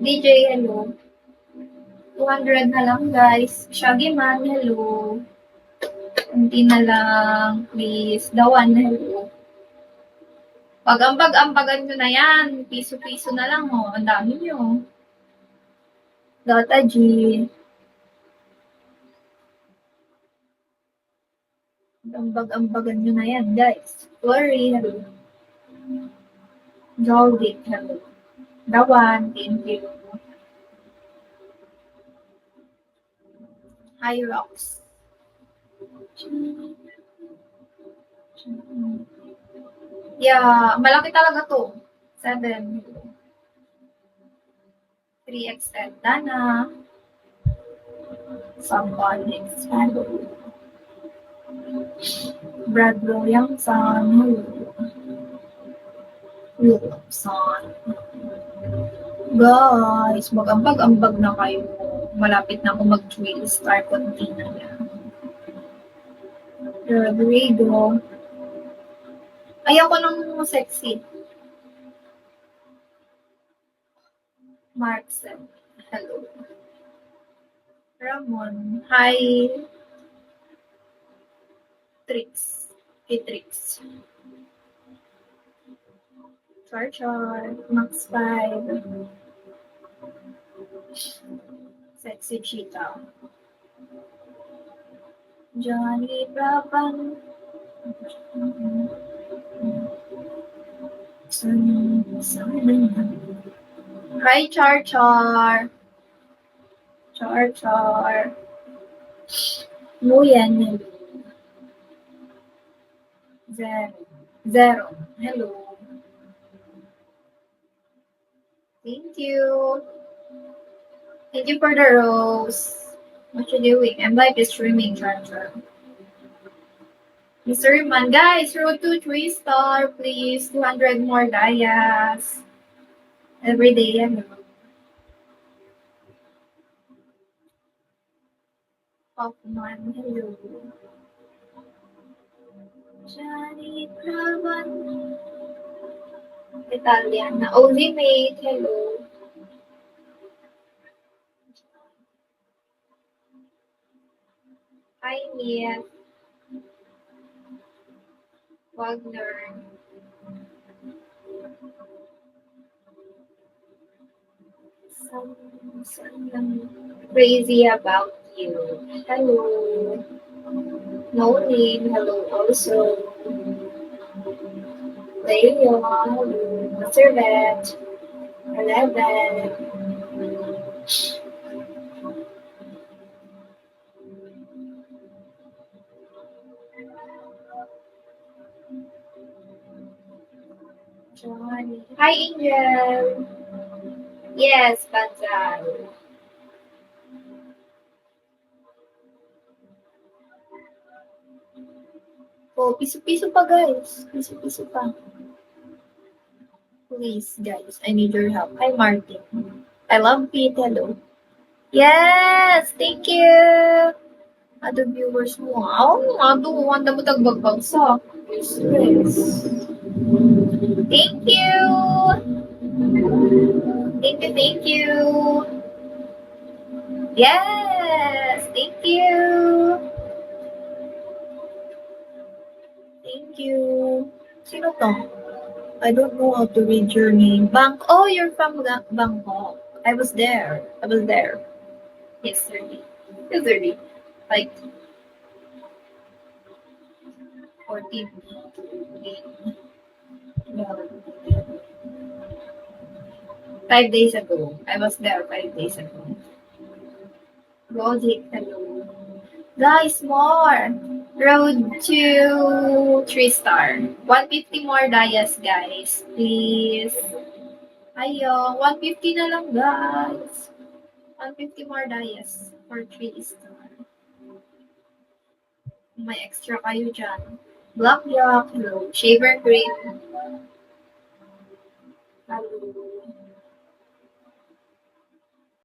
DJ, hello. 200 na lang, guys. Shaggy Man, hello. Kunti na lang, please. Dawan, hello. Pag ambag-ambagan nyo na yan, piso-piso na lang, oh. Ang dami nyo. Dota G. Ambag-ambagan nyo na yan, guys. Worry, hello. Joldic, hello. Dawan, thank you. Hi, Rocks. Yeah, malaki talaga to. 7. 3XL. Dana. Somebody hello. Brad Williamson, hello. Williamson. Guys, mag-ambag-ambag na kayo. Malapit na ako mag-drill. Star konti na yan. Rodrigo. Ayoko ng sexy. Marksen. Hello. Ramon. Hi. Trix. Hey, Trix. Char. Max 5. Sexy Cheetah. Johnny Braban. Hi, Char. Char. Nguyen. Zero. Hello. Thank you. Thank you for the rose. What you doing? I'm live streaming, Char. Mr. Man, guys, road to 3-star, please. 200 more dayas. Every day, Hoffman, hello. Johnny Cravan. Italian na. Only mate, hello. Hi, Mia. Wagner. Something crazy about you. Hello. No name, hello also. Leo, hello. Mr. Vet. 11. Johnny. Hi, Angel. Yes, Banzai. Oh, piso-piso pa, guys. Piso-piso pa. Please, guys, I need your help. Hi, Martin. I love Pete. Hello. Yes, thank you. Other viewers mo. Wanda mo tagbagpagsak. Yes. Thank you. Thank you. Yes, thank you. Thank you. Sino to? I don't know how to read your name. Oh, you're from Bangkok. I was there. Yesterday. Like 14. No. 5 days ago. I was there 5 days ago. Logic, hello. Guys, more. Road to 3-star. 150 more dayas, guys. Please. Ayo, 150 na lang, guys. 150 more dayas for 3-star. May extra kayo dyan. Blackjack, hello. Shaver cream. Hello.